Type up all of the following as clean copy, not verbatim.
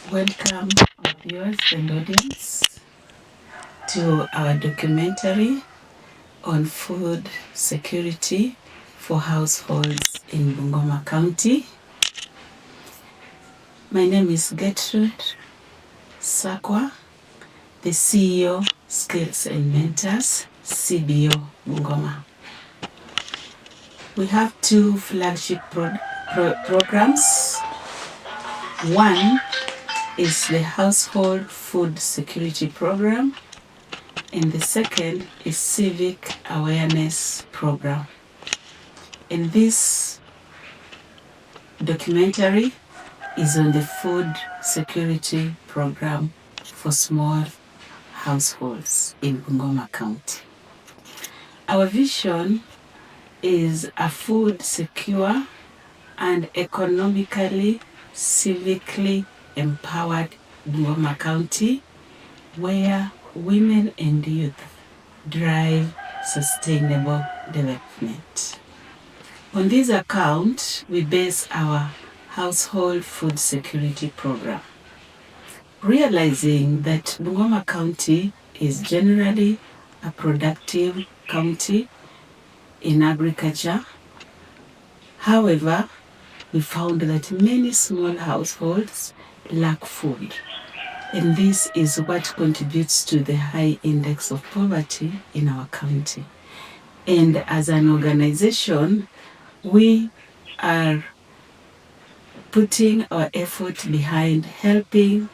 Welcome, our viewers and audience, to our documentary on food security for households in Bungoma County. My name is Gertrude Sakwa, the CEO, Skills and Mentors, CBO Bungoma. We have two flagship programs. One is the Household Food Security Program, and the second is Civic Awareness Program. And this documentary is on the Food Security Program for small households in Bungoma County. Our vision is a food secure and economically, civically empowered Bungoma County, where women and youth drive sustainable development. On this account, we base our household food security program, realizing that Bungoma County is generally a productive county in agriculture. However, we found that many small households lack food, and this is what contributes to the high index of poverty in our county. And as an organization, we are putting our effort behind helping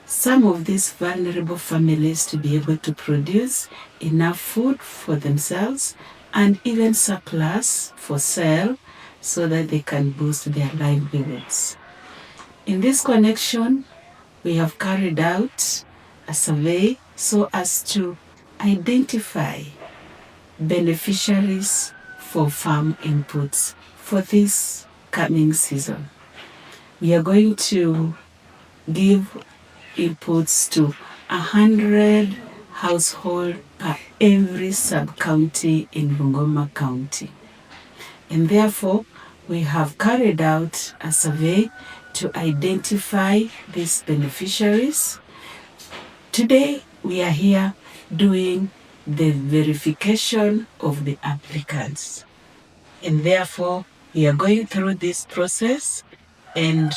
some of these vulnerable families to be able to produce enough food for themselves and even surplus for sale so that they can boost their livelihoods. In this connection, we have carried out a survey so as to identify beneficiaries for farm inputs for this coming season. We are going to give inputs to 100 households per every sub-county in Bungoma County. And therefore, we have carried out a survey to identify these beneficiaries. Today, we are here doing the verification of the applicants. And therefore, we are going through this process, and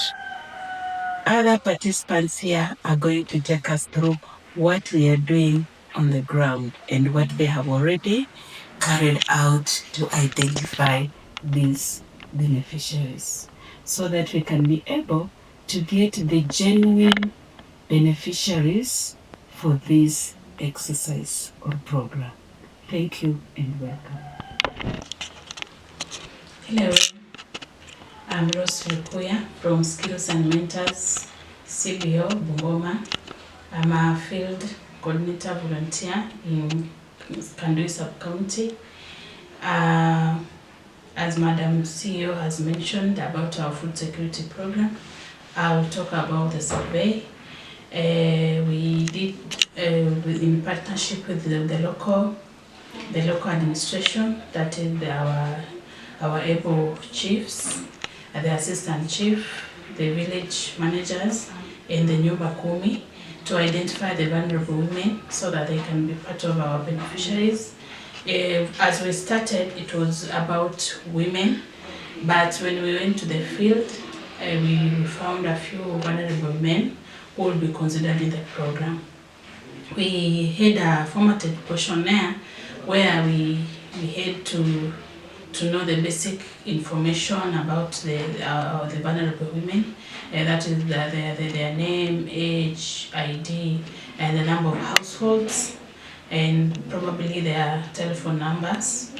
other participants here are going to take us through what we are doing on the ground and what they have already carried out to identify these beneficiaries, so that we can be able to get the genuine beneficiaries for this exercise or program. Thank you and welcome. Hello, I'm Rose Lukuya from Skills and Mentors, CBO Bungoma. I'm a field coordinator volunteer in Kandui Sub-County. As Madam CEO has mentioned about our food security program, I'll talk about the survey. We did in partnership with the local administration, that is our able chiefs, the assistant chief, the village managers, and the Nyumba Kumi, to identify the vulnerable women so that they can be part of our beneficiaries. As we started, it was about women, but when we went to the field, we found a few vulnerable men who will be considered in the program. We had a formatted questionnaire where we had to know the basic information about the vulnerable women. That is their name, age, ID, and the number of households, and probably their telephone numbers.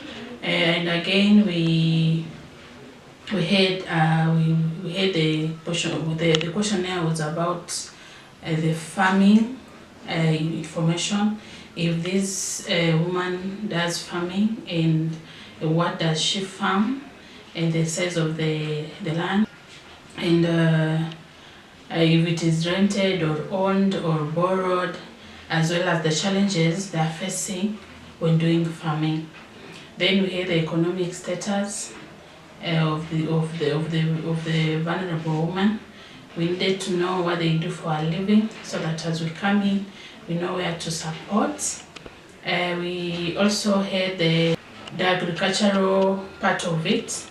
And again, we had the questionnaire was about the farming information. If this woman does farming, and what does she farm, and the size of the land, and if it is rented or owned or borrowed, as well as the challenges they are facing when doing farming. Then we have the economic status of the vulnerable woman, We needed to know what they do for a living so that as we come in, we know where to support. We also had the agricultural part of it,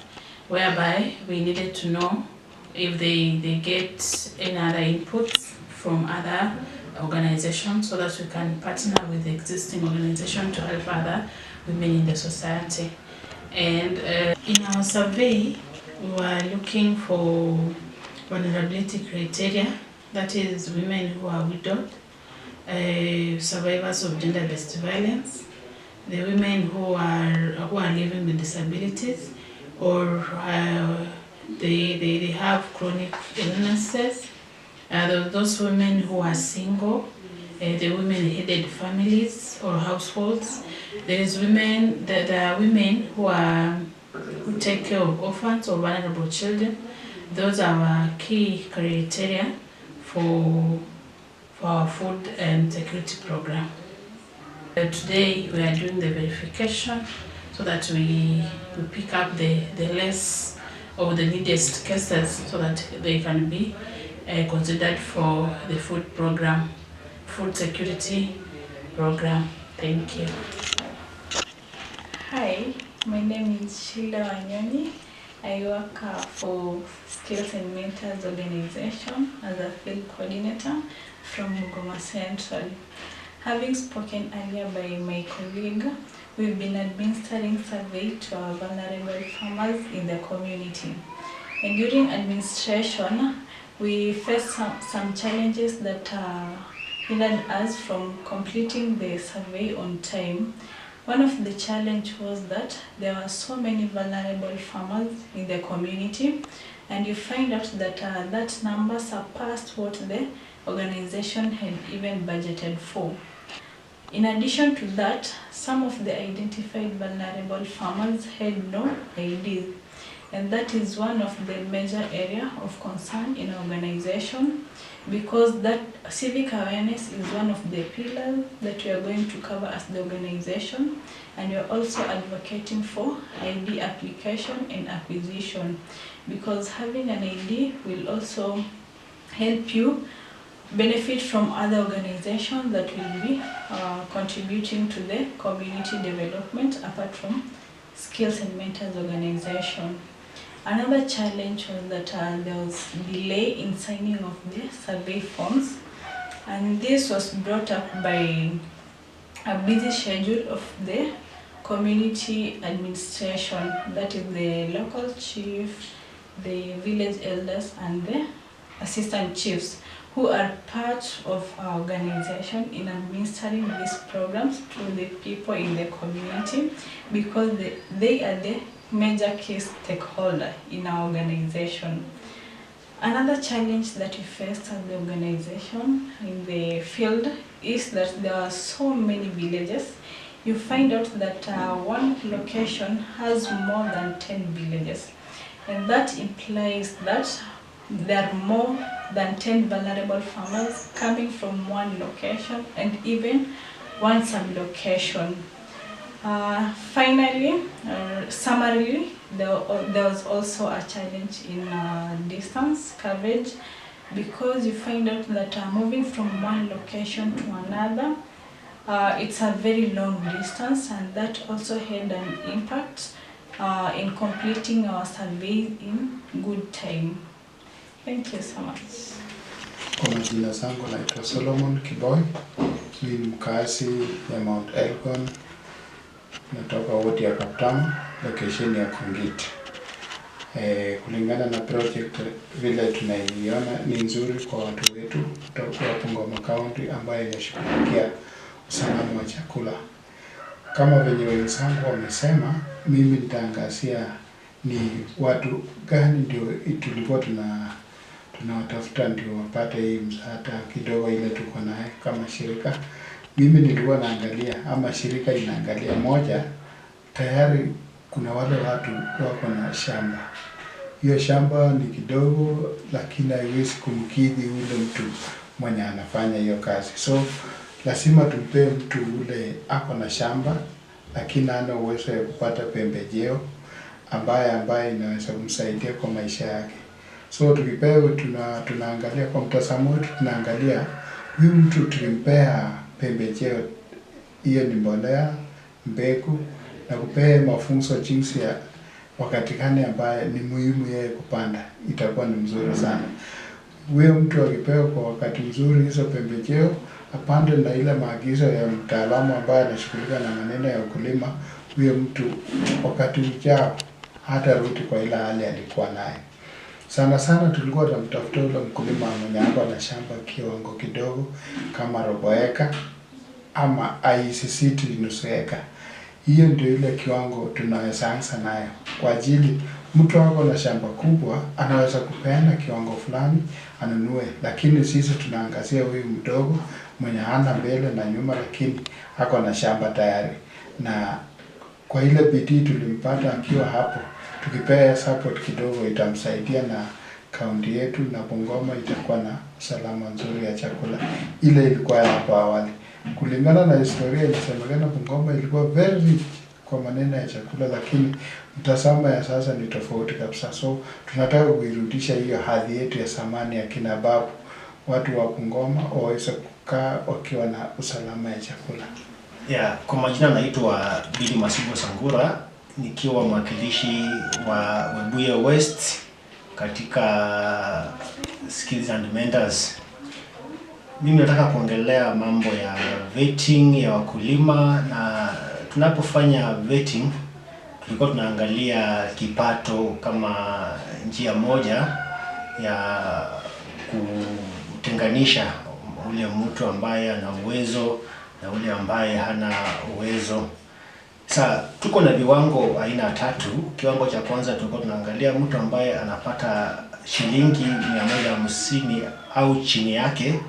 whereby we needed to know if they get any other inputs from other organizations so that we can partner with the existing organization to help other women in the society. And in our survey, we were looking for vulnerability criteria, that is women who are widowed, survivors of gender-based violence, the women who are living with disabilities, or they have chronic illnesses, those women who are single, the women-headed families or households. There are women who take care of orphans or vulnerable children. Those are our key criteria for our food and security program. Today we are doing the verification so that we pick up the less or the neediest cases so that they can be considered for the food security program. Thank you. Hi, my name is Sheila Wanyoni. I work for Skills and Mentors Organization as a field coordinator from Bungoma Central. Having spoken earlier by my colleague, we've been administering survey to our vulnerable farmers in the community. And during administration, we faced some challenges that hindered us from completing the survey on time. One of the challenges was that there were so many vulnerable farmers in the community, and you find out that that number surpassed what the organization had even budgeted for. In addition to that, some of the identified vulnerable farmers had no IDs, and that is one of the major areas of concern in our organization, because that civic awareness is one of the pillars that we are going to cover as the organization, and we are also advocating for ID application and acquisition, because having an ID will also help you benefit from other organizations that will be contributing to the community development apart from Skills and Mentors organization. Another challenge was that there was delay in signing of the survey forms, and this was brought up by a busy schedule of the community administration, that is the local chief, the village elders, and the assistant chiefs, who are part of our organization in administering these programs to the people in the community, because they are the major key stakeholder in our organization. Another challenge that we faced as the organization in the field is that there are so many villages. You find out that one location has more than 10 villages, and that implies that there are more than 10 vulnerable farmers coming from one location and even one sub-location. Finally, summarily, there was also a challenge in distance coverage, because you find out that moving from one location to another, it's a very long distance, and that also had an impact in completing our survey in good time. Thank you so much. Kwa majina zangu naitwa Solomon Kiboi, ni mkazi ya Mount Elgon, natoka wodi ya Kaptamu, location ya Kongit. Kulingana na project vile tunaiona ni nzuri kwa watu wetu kutoka Bungoma County ambayo inashughulikia usalama wa chakula. Kama venye wenzangu wamesema, mimi nitaangazia ni watu gani ndio tulikuwa tunawatafuta ndio wapate hii msaada kidogo ile tuko naye kama shirika. Mimi nilikuwa naangalia ama shirika inaangalia, moja, tayari kuna wale watu wako na shamba. Hiyo shamba ni kidogo lakini haiwezi kumkidhi ule mtu mwenye anafanya hiyo kazi. So lazima tumpe mtu ule ako na shamba lakini ana uwezo wa kupata pembejeo ambaye inaweza kumsaidia kwa maisha yake. So tukipewa tunaangalia kwa mtazamo wetu, tunaangalia huyu mtu tukimpea pembejeo, hiyo ni mbolea, mbegu, na kupea mafunzo jinsi ya wakati gani ambaye ni muhimu yeye kupanda, itakuwa ni mzuri sana. Huyo mtu akipewa kwa wakati mzuri hizo pembejeo, apande na ile maagizo ya mtaalamu ambaye anashughulika na maneno ya ukulima, huyo mtu wakati ujao hata rudi kwa ile hali alikuwa naye. Sana sana tulikuwa tunamtafuta ule mkulima mwenye hapa na shamba kiwango kidogo kama robo eka ama ICC nusu eka. Hiyo ndio ile kiwango tunaweza anza nayo. Kwa ajili mtu wako na shamba kubwa anaweza kupeana kiwango fulani anunue, lakini sisi tunaangazia huyu mdogo mwenye hana mbele na nyuma, lakini hako na shamba tayari. Na kwa ile bidii tulimpata akiwa hapo, tukipea support kidogo itamsaidia, na kaunti yetu na Bungoma itakuwa na usalama nzuri ya chakula. Ile ilikuwa hapo awali. Kulingana na historia inasemekana Bungoma ilikuwa very rich kwa maneno ya chakula, lakini mtazamo ya sasa ni tofauti kabisa. So tunataka kuirudisha hiyo hadhi yetu ya zamani ya kina babu, watu wa Bungoma waweze kukaa wakiwa na usalama ya chakula. Kwa majina naitwa Billy Masibo Sangura, nikiwa mwakilishi wa Webuye West katika Skills and Mentors. Mimi nataka kuongelea mambo ya vetting ya wakulima, na tunapofanya vetting tulikuwa tunaangalia kipato kama njia moja ya kutenganisha ule mtu ambaye ana uwezo na ule ambaye hana uwezo. Sasa tuko na viwango aina 3. Kiwango cha kwanza tulikuwa tunaangalia mtu ambaye anapata shilingi 150 au chini yake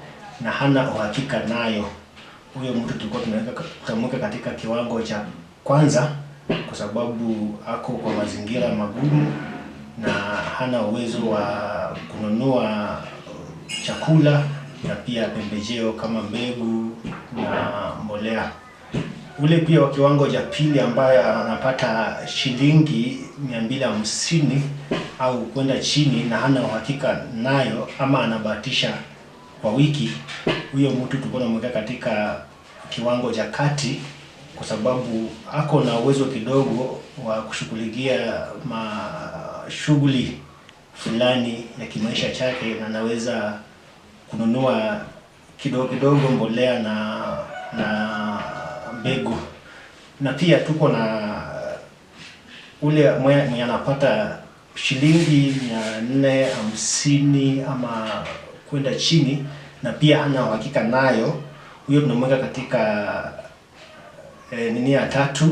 na hana uhakika nayo. Huyo mtu tulikuwa tunamweka katika kiwango cha kwanza, kwa sababu ako kwa mazingira magumu na hana uwezo wa kununua chakula na pia pembejeo kama mbegu na mbolea. Ule pia wa kiwango cha pili ambaye anapata shilingi 250 au kwenda chini na hana uhakika nayo ama anabahatisha kwa wiki, huyo mtu tulikuwa tunamweka katika kiwango cha kati, kwa sababu ako na uwezo kidogo wa kushughulikia shughuli fulani ya kimaisha chake, na anaweza kununua kidogo mbolea na mbegu. Na pia tuko na ule mwenye anapata shilingi 450 ama kwenda chini na pia hana uhakika nayo, huyo tunamweka katika ya 3,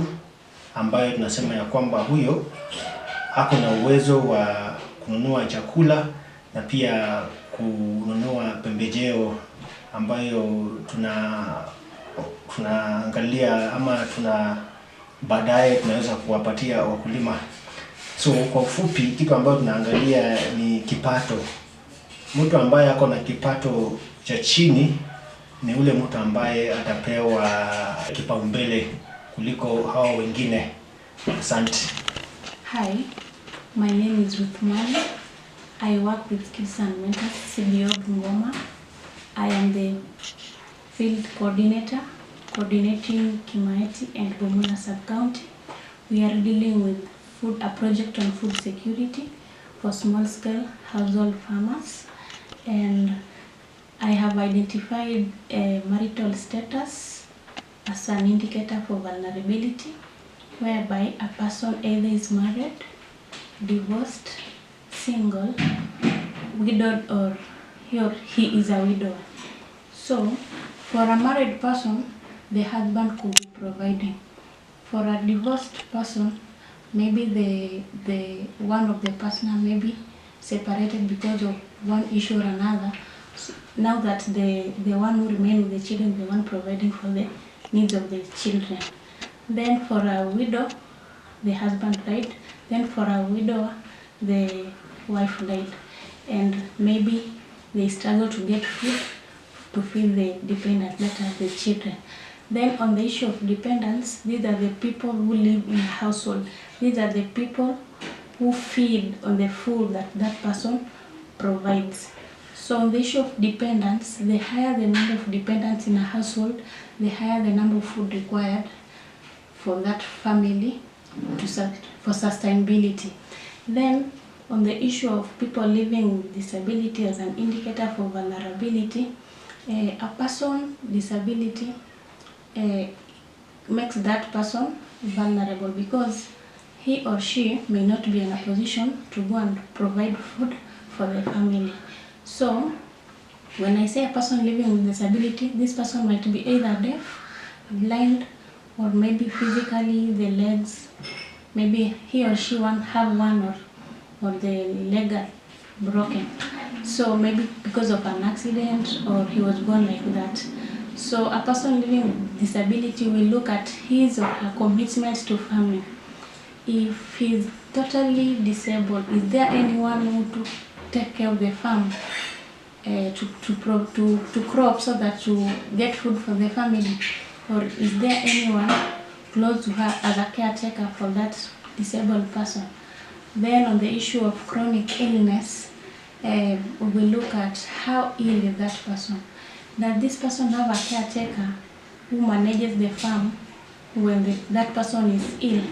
ambayo tunasema ya kwamba huyo ako na uwezo wa kununua chakula na pia kununua pembejeo ambayo tunaangalia ama baadaye tunaweza kuwapatia wakulima. So kwa ufupi, kitu ambayo tunaangalia ni kipato. Mtu ambaye ako na kipato cha chini ni ule mtu ambaye atapewa kipaumbele kuliko hao wengine. Asante. Hi, my name is Ruth Mali. I work with Skills and Mentors, CBO Bungoma. I am the field coordinator, coordinating Kimaeti and Bumula sub-county. We are dealing with a project on food security for small-scale household farmers, and I have identified marital status as an indicator for vulnerability, whereby a person either is married, divorced, single, widowed, or he is a widower. So, for a married person, the husband could be providing. For a divorced person, maybe the one of the partner may be separated because of one issue or another. So now that the one who remains with the children, the one providing for the needs of the children. Then for a widow, the husband died. Then for a widower, the wife died. And maybe they struggle to get food to feed the dependent, that are the children. Then on the issue of dependents, these are the people who live in a household. These are the people who feed on the food that that person provides. So on the issue of dependents, the higher the number of dependents in a household, the higher the number of food required for that family for sustainability. Then on the issue of people living with disability as an indicator for vulnerability, a person with disability makes that person vulnerable because he or she may not be in a position to go and provide food for the family. So when I say a person living with disability, this person might be either deaf, blind, or maybe physically the legs, maybe he or she have one or the leg are broken. So maybe because of an accident or he was born like that. So a person living with disability will look at his or her commitment to family. If he's totally disabled, is there anyone who to take care of the farm, to crop so that to get food for the family? Or is there anyone close to her as a caretaker for that disabled person? Then on the issue of chronic illness, we will look at how ill is that person. Does this person have a caretaker who manages the farm when that person is ill,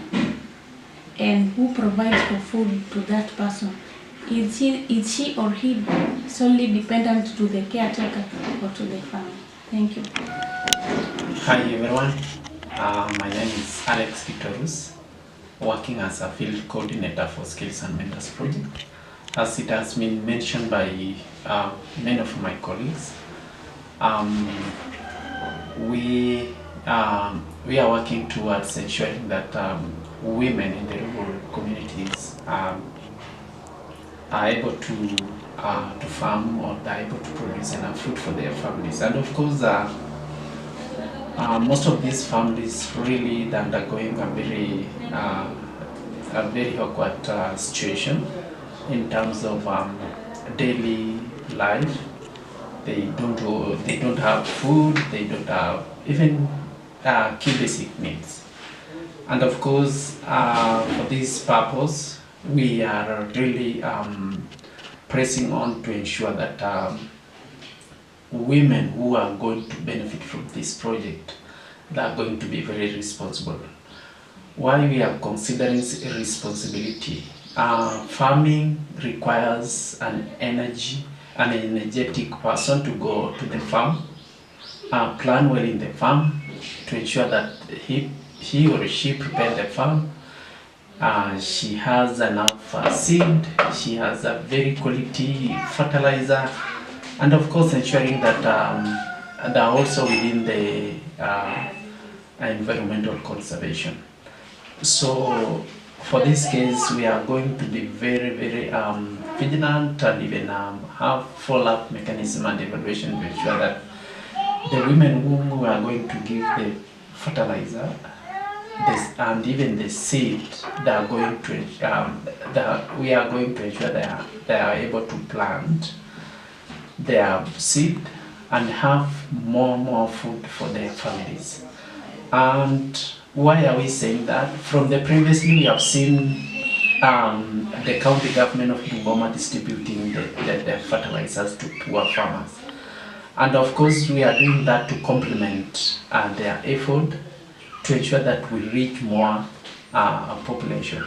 and who provides for food to that person? Is she or he solely dependent to the caretaker or to the farm? Thank you. Hi everyone, my name is Alex Victorus, working as a field coordinator for Skills and Mentors project. As it has been mentioned by many of my colleagues, we are working towards ensuring that women in the rural communities are able to farm, or are able to produce enough food for their families. And of course, most of these families really undergoing a very awkward situation in terms of daily life. They don't have food. They don't have even key basic needs. And of course, for this purpose, we are really pressing on to ensure that women who are going to benefit from this project, they are going to be very responsible. Why we are considering responsibility? Farming requires an energetic person to go to the farm, plan well in the farm to ensure that he or she prepare the farm. She has enough seed, she has a very quality fertilizer, and of course ensuring that they are also within the environmental conservation. So for this case, we are going to be very vigilant, and even have follow-up mechanism and evaluation to ensure that the women whom we are going to give the fertilizer and even the seed, we are going to ensure they are able to plant their seed and have more food for their families. And why are we saying that? From the previously we have seen the county government of Bungoma distributing the fertilizers to poor farmers. And of course we are doing that to complement their effort to ensure that we reach more population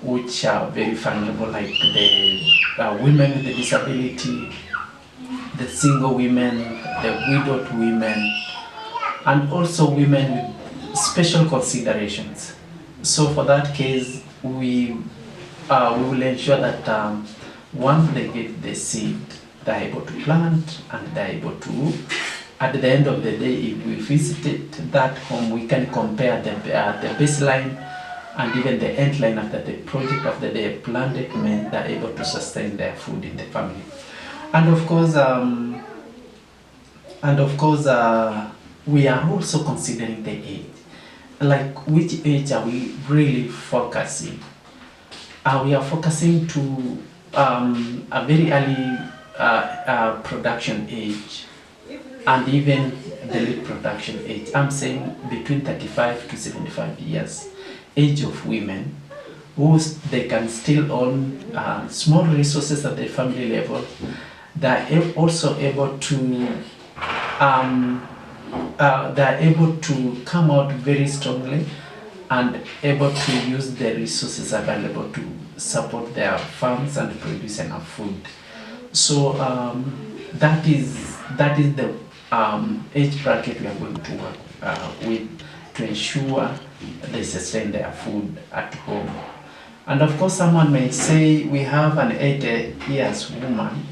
which are very vulnerable, like the women with the disability, the single women, the widowed women, and also women with special considerations. So for that case, we will ensure that once they get the seed, they're able to plant, and they're able to, at the end of the day, if we visited that home, we can compare the baseline and even the end line after the project, after they planted, meant they're able to sustain their food in the family. And of course, we are also considering the age. Like, which age are we really focusing? We are focusing to a very early production age, and even the late production age. I'm saying between 35 to 75 years age of women they can still own small resources at the family level. They're also able to come out very strongly and able to use the resources available to support their farms and produce enough food. So that is the age bracket we are going to work with to ensure they sustain their food at home. And of course, someone may say we have an 80 years woman.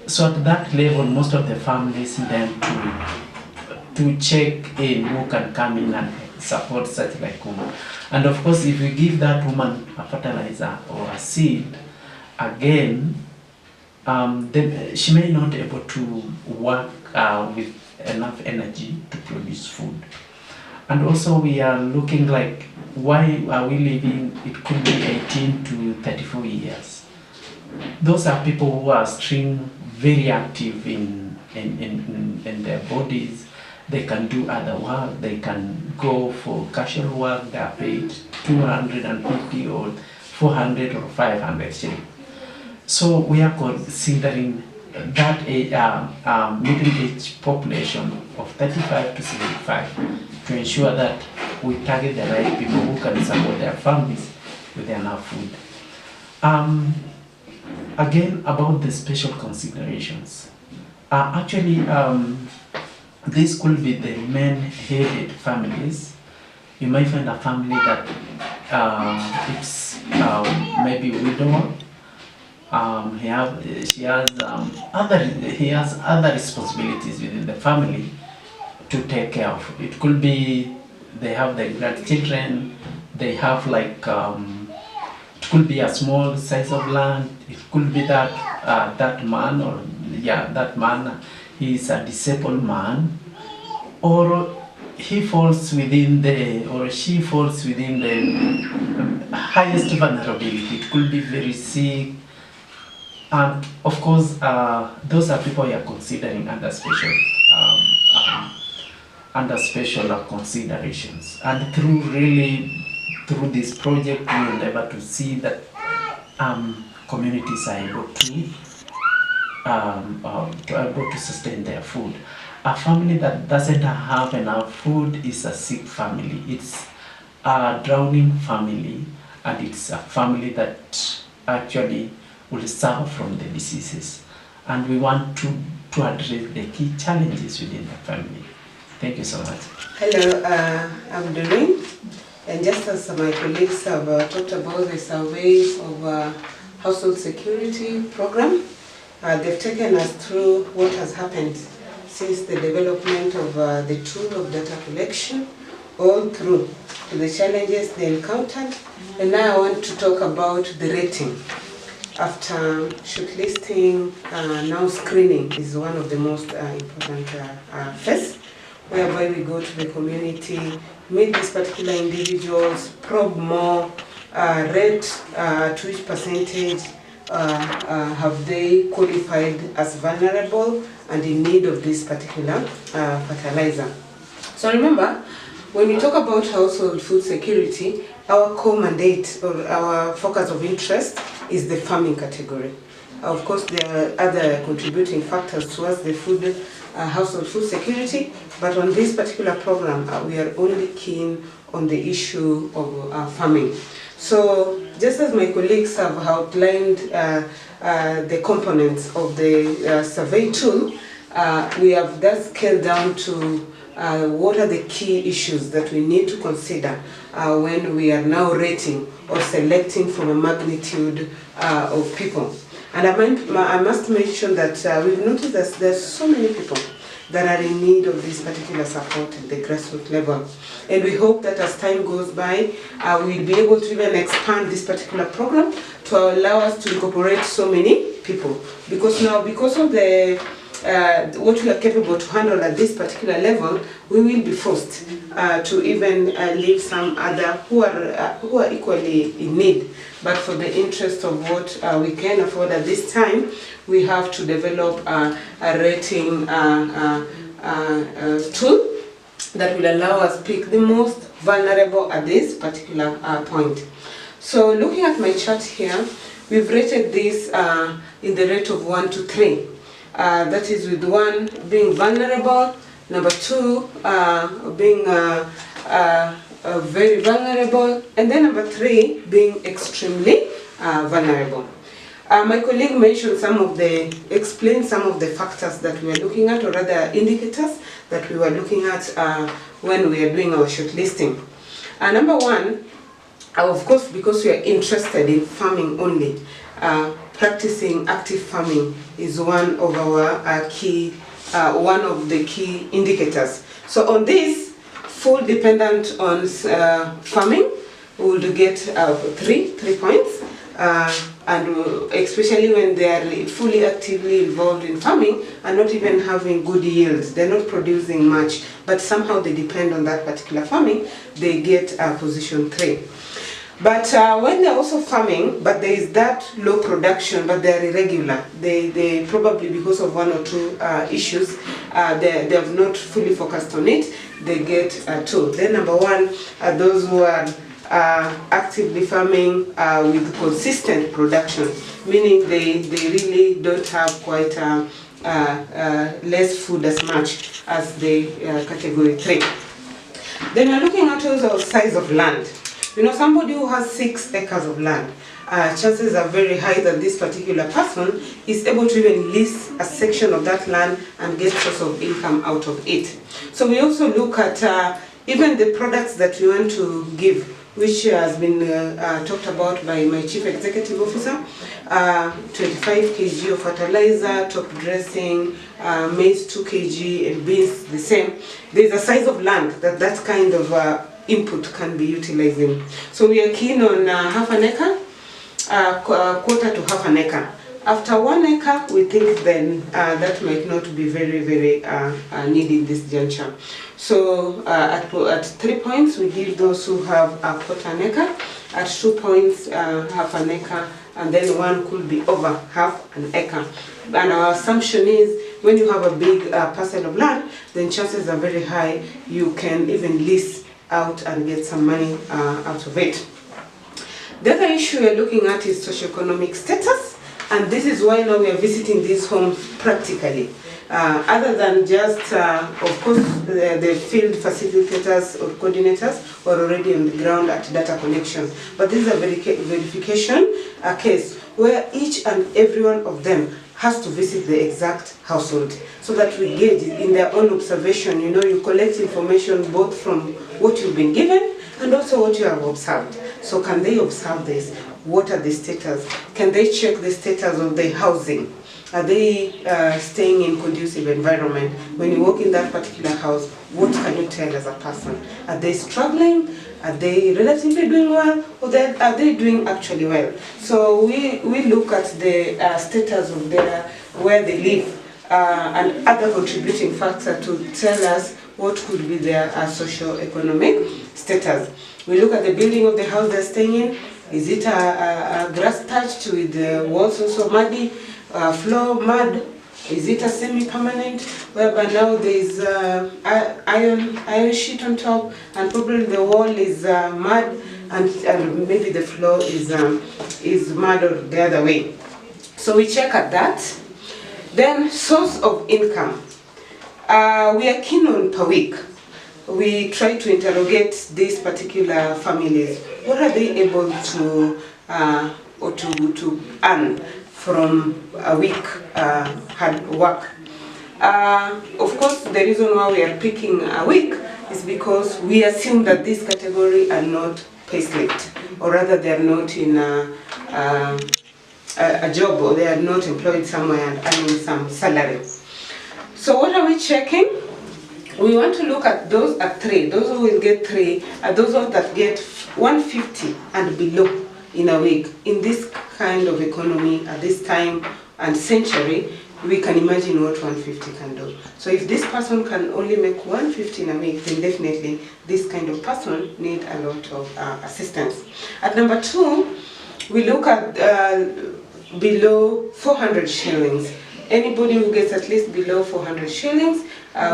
So at that level, most of the families then to check in who can come in and support such like woman. And of course, if we give that woman a fertilizer or a seed, again, then she may not be able to work with enough energy to produce food. And also we are looking like, why are we living, it could be 18 to 34 years. Those are people who are still very active in their bodies. They can do other work, they can go for casual work, they are paid 250 or 400 or 500 shillings. So we are considering that middle age population of 35 to 75 to ensure that we target the right people who can support their families with enough food. Again, about the special considerations. Actually, this could be the men-headed families. You might find a family that it's maybe widow. He has other responsibilities within the family to take care of. It could be they have the grandchildren. They have like it could be a small size of land. It could be that that man he is a disabled man, or he falls within or she falls within the highest vulnerability. It could be very sick. And of course, those are people you are considering under special considerations. And through this project, we endeavor to see that communities are able to sustain their food. A family that doesn't have enough food is a sick family. It's a drowning family, and it's a family that actually will suffer from the diseases. And we want to address the key challenges within the family. Thank you so much. Hello, I'm Doreen. And just as my colleagues have talked about the surveys of household security program, they've taken us through what has happened since the development of the tool of data collection, all through to the challenges they encountered. And now I want to talk about the rating. After shortlisting, now screening is one of the most important phases, whereby we go to the community, meet these particular individuals, probe more, rate to which percentage have they qualified as vulnerable and in need of this particular fertilizer. So remember, when we talk about household food security, our core mandate or our focus of interest is the farming category. Of course, there are other contributing factors towards the food, household food security, but on this particular program, we are only keen on the issue of farming. So, just as my colleagues have outlined the components of the survey tool, we have thus scaled down to what are the key issues that we need to consider when we are now rating or selecting from a magnitude of people. And I must mention that we've noticed that there's so many people that are in need of this particular support at the grassroots level. And we hope that as time goes by, we'll be able to even expand this particular program to allow us to incorporate so many people. Because now, because of the what we are capable to handle at this particular level, we will be forced to even leave some other who are equally in need. But for the interest of what we can afford at this time, we have to develop a rating tool that will allow us pick the most vulnerable at this particular point. So looking at my chart here, we've rated this in the rate of 1 to 3. That is with 1 being vulnerable, number 2 being very vulnerable, and then number 3 being extremely vulnerable. My colleague mentioned explained some of the factors that we are looking at, or rather indicators that we were looking at when we are doing our shortlisting. Number 1, of course, because we are interested in farming only, practicing active farming is one of our one of the key indicators. So on this, full dependent on farming, we will get 3 points. And especially when they are fully actively involved in farming and not even having good yields, they're not producing much, but somehow they depend on that particular farming, they get position 3. But when they're also farming, but there is that low production, but they're irregular, they probably because of 1 or 2 issues, they have not fully focused on it, they get 2. Then number 1 are those who are actively farming with consistent production, meaning they really don't have quite less food as much as the category 3. Then we're looking at also size of land. You know, somebody who has 6 acres of land, chances are very high that this particular person is able to even lease a section of that land and get source of income out of it. So we also look at even the products that we want to give, which has been talked about by my Chief Executive Officer, 25 kg of fertilizer, top dressing, maize 2 kg, and beans the same. There's a size of land that kind of input can be utilizing. So we are keen on half an acre, quarter to half an acre. After 1 acre, we think then that might not be very, very needed this juncture. So at 3 points, we give those who have a quarter an acre. At 2 points, half an acre, and then 1 could be over half an acre. And our assumption is when you have a big parcel of land, then chances are very high you can even lease out and get some money out of it. The other issue we're looking at is socioeconomic status, and this is why now we are visiting these homes practically. Other than just, of course, the field facilitators or coordinators are already on the ground at data collection. But this is a verification case where each and every one of them has to visit the exact household so that we gauge in their own observation. You know, you collect information both from what you've been given and also what you have observed. So can they observe this? What are the status? Can they check the status of the housing? Are they staying in conducive environment? When you walk in that particular house, what can you tell as a person? Are they struggling? Are they relatively doing well? Or are they doing actually well? So we look at the status of where they live and other contributing factors to tell us what could be their socio-economic status. We look at the building of the house they're staying in. Is it a grass touched with the walls also muddy? Floor mud? Is it a semi-permanent whereby now there is iron sheet on top and probably the wall is mud and maybe the floor is mud or the other way. So we check at that. Then source of income. We are keen on per week. We try to interrogate these particular families. What are they able to or to earn from a week hard work? Of course, the reason why we are picking a week is because we assume that this category are not pay-slipped, or rather they are not in a job, or they are not employed somewhere and earning some salary. So what are we checking? We want to look at those at 3. Those who will get 3 are those ones that get 150 and below in a week. In this kind of economy, at this time and century, we can imagine what 150 can do. So if this person can only make 150 in a week, then definitely this kind of person need a lot of assistance. At number 2, we look at below 400 shillings. Anybody who gets at least below 400 shillings,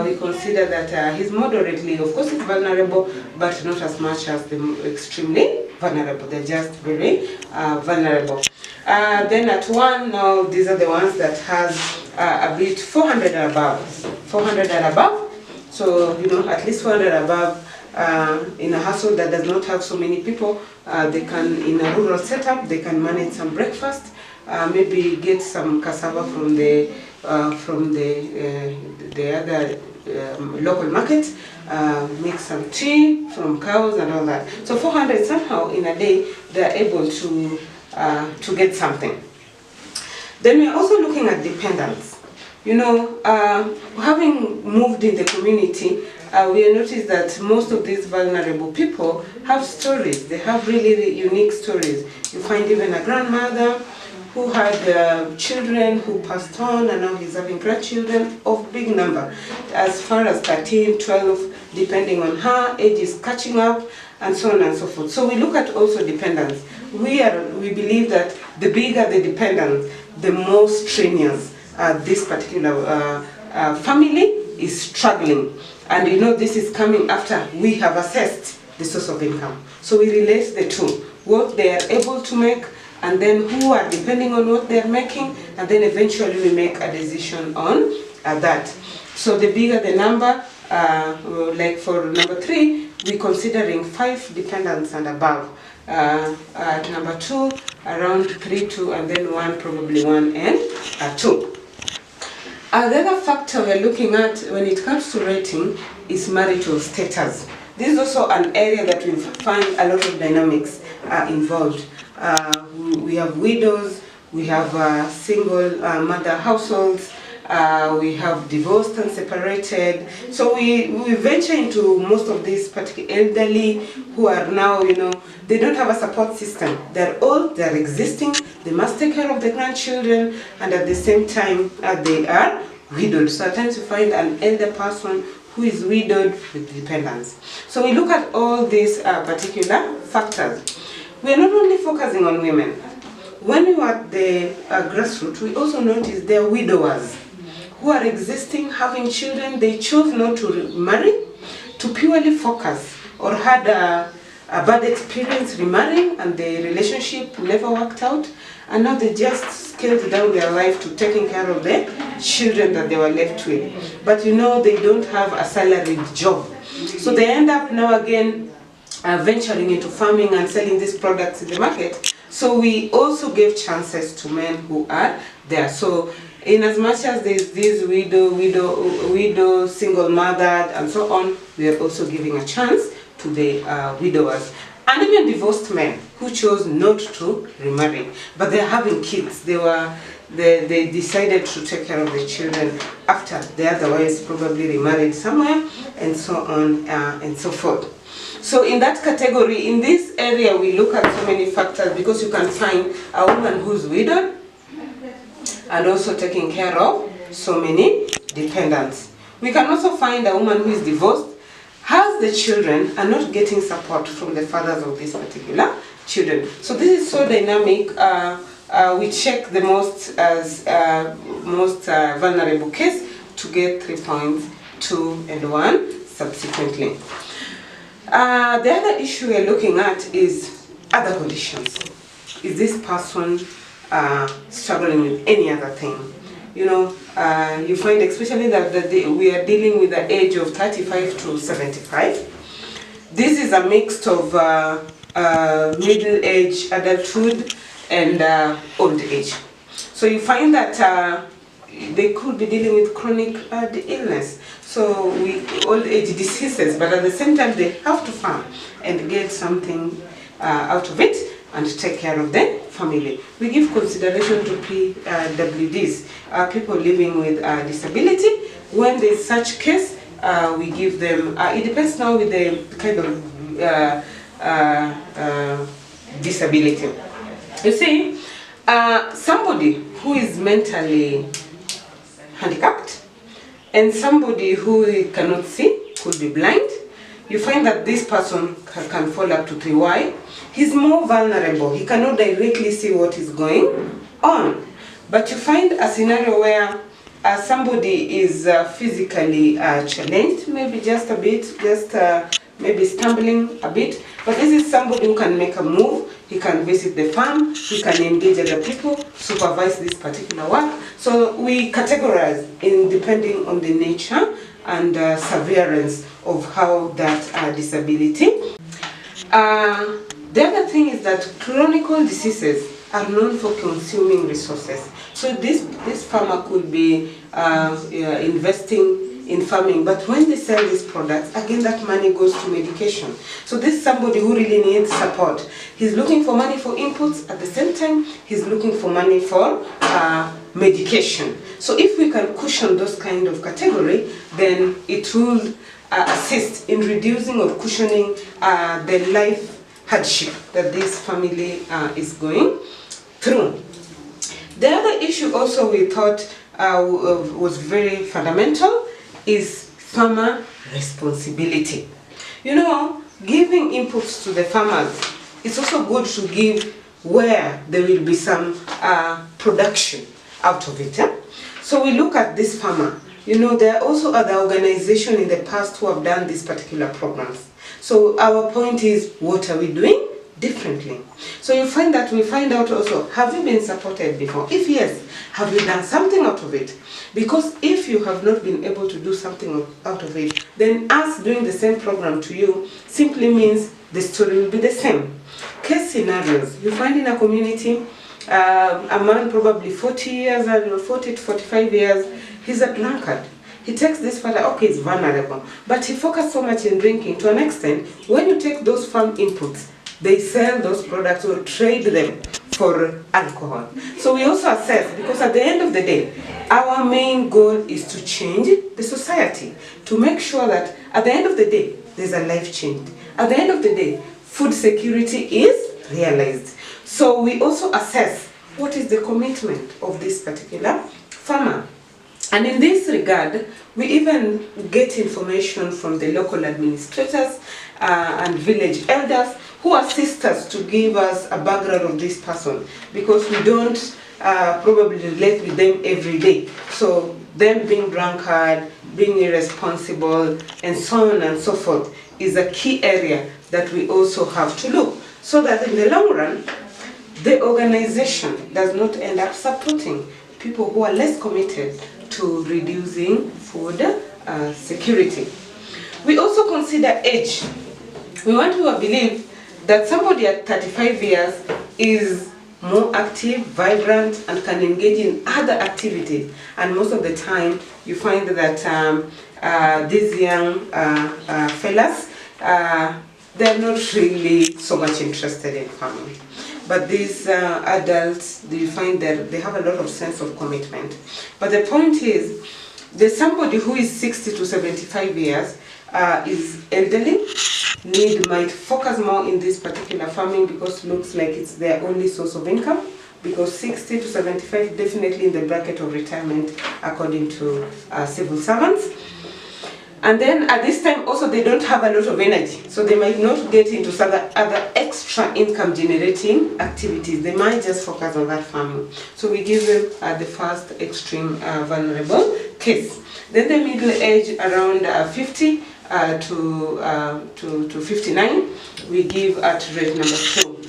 we consider that he's moderately, of course he's vulnerable, but not as much as the extremely vulnerable. They're just very vulnerable. Then at 1, now these are the ones that has a bit 400 and above. 400 and above. So, you know, at least 400 above. In a household that does not have so many people, they can, in a rural setup, they can manage some breakfast, maybe get some cassava from the other local market, make some tea from cows and all that. So 400 somehow in a day they are able to get something. Then we are also looking at dependents. You know, having moved in the community, we have noticed that most of these vulnerable people have stories. They have really unique stories. You find even a grandmother who had children who passed on, and now he's having grandchildren of big number, as far as 13, 12, depending on her, age is catching up, and so on and so forth. So we look at also dependents. We believe that the bigger the dependents, the more strenuous this particular family is struggling. And you know, this is coming after we have assessed the source of income. So we relate the two, what they are able to make, and then who are depending on what they are making, and then eventually we make a decision on that. So the bigger the number, like for number 3, we're considering 5 dependents and above. At number 2, around 3, 2, and then 1, probably 1 and 2. The other factor we're looking at when it comes to rating is marital status. This is also an area that we find a lot of dynamics involved. We have widows, we have single mother households, we have divorced and separated. So we venture into most of these particularly elderly who are now, you know, they don't have a support system. They're old, they're existing, they must take care of the grandchildren, and at the same time they are widowed. So at times you find an elder person who is widowed with dependents. So we look at all these particular factors. We are not only focusing on women. When we were at the grassroots, we also noticed there are widowers who are existing, having children. They chose not to marry, to purely focus, or had a bad experience remarrying and the relationship never worked out, and now they just scaled down their life to taking care of the children that they were left with. But you know, they don't have a salaried job. So they end up now again venturing into farming and selling these products in the market. So we also gave chances to men who are there. So in as much as there's this widow, single mother, and so on, we are also giving a chance to the widowers. And even divorced men who chose not to remarry, but they're having kids. They decided to take care of the children after they otherwise probably remarried somewhere, and so on and so forth. So in that category, in this area, we look at so many factors, because you can find a woman who's widowed and also taking care of so many dependents. We can also find a woman who is divorced, has the children, and not getting support from the fathers of these particular children. So this is so dynamic. We check the most vulnerable case to get 3 points, 2 and 1 subsequently. The other issue we're looking at is other conditions. Is this person struggling with any other thing? You know, you find especially that we are dealing with the age of 35 to 75. This is a mix of middle age, adulthood, and old age. So you find that they could be dealing with chronic illness. So old age diseases, but at the same time they have to farm and get something out of it and take care of the family. We give consideration to PWDs, people living with disability. When there's such case, we give them, it depends now with the kind of disability. You see, somebody who is mentally handicapped and somebody who cannot see, could be blind, you find that this person can fall up to 3. Why? He's more vulnerable. He cannot directly see what is going on. But you find a scenario where somebody is physically challenged, maybe just a bit, maybe stumbling a bit, But this is somebody who can make a move, he can visit the farm, he can engage other people, supervise this particular work. So we categorize in depending on the nature and severance of how that disability. The other thing is that chronic diseases are known for consuming resources. So this farmer could be investing in farming, but when they sell these products, again that money goes to medication. So this is somebody who really needs support. He's looking for money for inputs, at the same time he's looking for money for medication. So if we can cushion those kind of category, then it will assist in reducing or cushioning the life hardship that this family is going through. The other issue also we thought was very fundamental is farmer responsibility. You know, giving inputs to the farmers, it's also good to give where there will be some production out of it. So we look at this farmer. You know, there are also other organizations in the past who have done these particular programs. So our point is, what are we doing differently? So you find that we find out also, have you been supported before? If yes, have you done something out of it? Because if you have not been able to do something out of it, then us doing the same program to you simply means the story will be the same. Case scenarios, you find in a community, a man probably 40 years, I don't know, 40 to 45 years, he's a drunkard. He takes this father, okay, he's vulnerable, but he focuses so much in drinking to an extent, when you take those farm inputs, they sell those products or trade them for alcohol. So we also assess, because at the end of the day, our main goal is to change the society, to make sure that at the end of the day, there's a life change. At the end of the day, food security is realized. So we also assess what is the commitment of this particular farmer. And in this regard, we even get information from the local administrators and village elders who assist us to give us a background of this person, because we don't probably relate with them every day. So them being drunkard, being irresponsible, and so on and so forth is a key area that we also have to look, so that in the long run, the organization does not end up supporting people who are less committed to reducing food security. We also consider age. We want to believe that somebody at 35 years is more active, vibrant, and can engage in other activities. And most of the time, you find that these young fellas, they're not really so much interested in farming. But these adults, you find that they have a lot of sense of commitment. But the point is, there's somebody who is 60 to 75 years, is elderly, might focus more in this particular farming because it looks like it's their only source of income, because 60 to 75 definitely in the bracket of retirement according to civil servants. And then at this time also they don't have a lot of energy, so they might not get into other extra income generating activities. They might just focus on that farming. So we give them the first extreme vulnerable case. Then the middle age around 50 to 59, we give at rate number 2.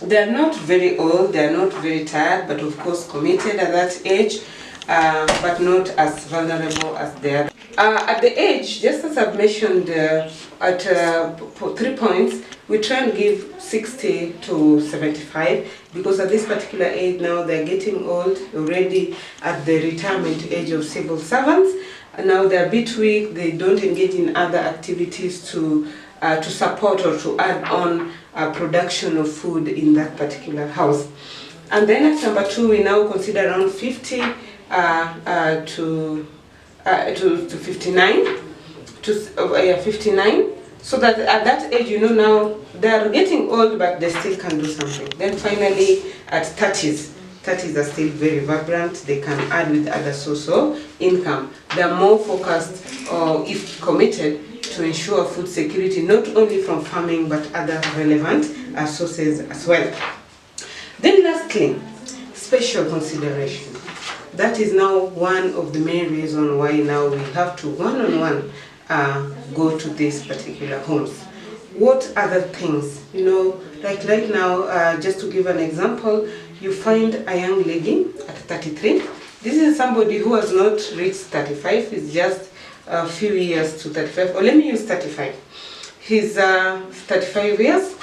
They're not very old, they're not very tired, but of course committed at that age. But not as vulnerable as they are. At the age, just as I've mentioned at 3 points, we try and give 60 to 75, because at this particular age now they're getting old, already at the retirement age of civil servants. And now they're a bit weak, they don't engage in other activities to support or to add on production of food in that particular house. And then at number 2, we now consider around 50 to 59, 59, so that at that age, you know, now they are getting old, but they still can do something. Then finally, at 30s are still very vibrant. They can add with other source of income. They are more focused, or if committed, to ensure food security, not only from farming, but other relevant sources as well. Then lastly, special consideration. That is now one of the main reasons why now we have to one-on-one go to these particular homes. what other things, like right now, just to give an example, you find a young lady at 33. This is somebody who has not reached 35, it's just a few years to 35, or let me use 35. He's 35 years.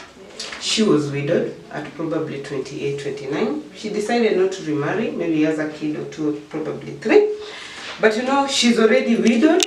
She was widowed at probably 28, 29. She decided not to remarry, maybe he has a kid or two, probably 3. But she's already widowed,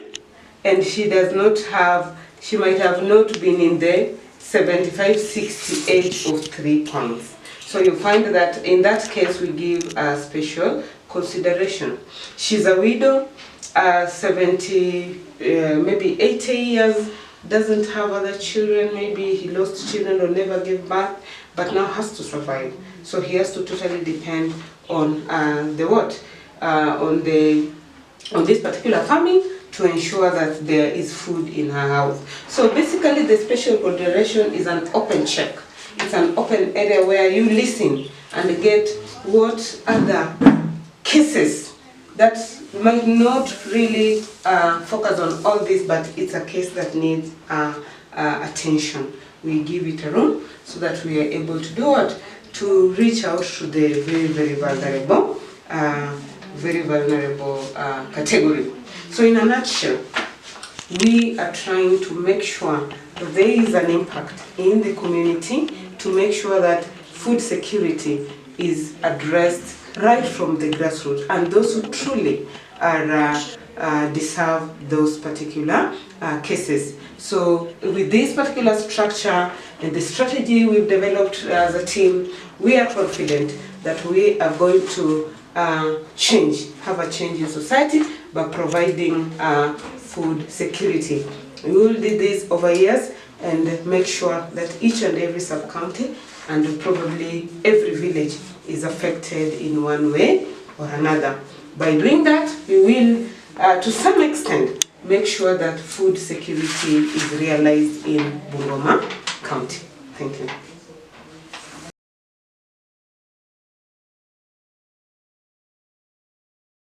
and she might have not been in the 75, 60 age of 3 pounds. So you find that in that case we give a special consideration. She's a widow, 70, maybe 80 years, doesn't have other children, maybe he lost children or never gave birth, but now has to survive. So he has to totally depend on on this particular family to ensure that there is food in her house. So basically the special consideration is an open check. It's an open area where you listen and get what other cases that might not really focus on all this, but it's a case that needs attention. We give it a room so that we are able to do what? To reach out to the very, very vulnerable category. So in a nutshell, we are trying to make sure that there is an impact in the community to make sure that food security is addressed right from the grassroots, and those who truly deserve those particular cases. So with this particular structure and the strategy we've developed as a team, we are confident that we are going to have a change in society by providing food security. We will do this over years and make sure that each and every sub-county and probably every village is affected in one way or another. By doing that, we will, to some extent, make sure that food security is realized in Bungoma County. Thank you.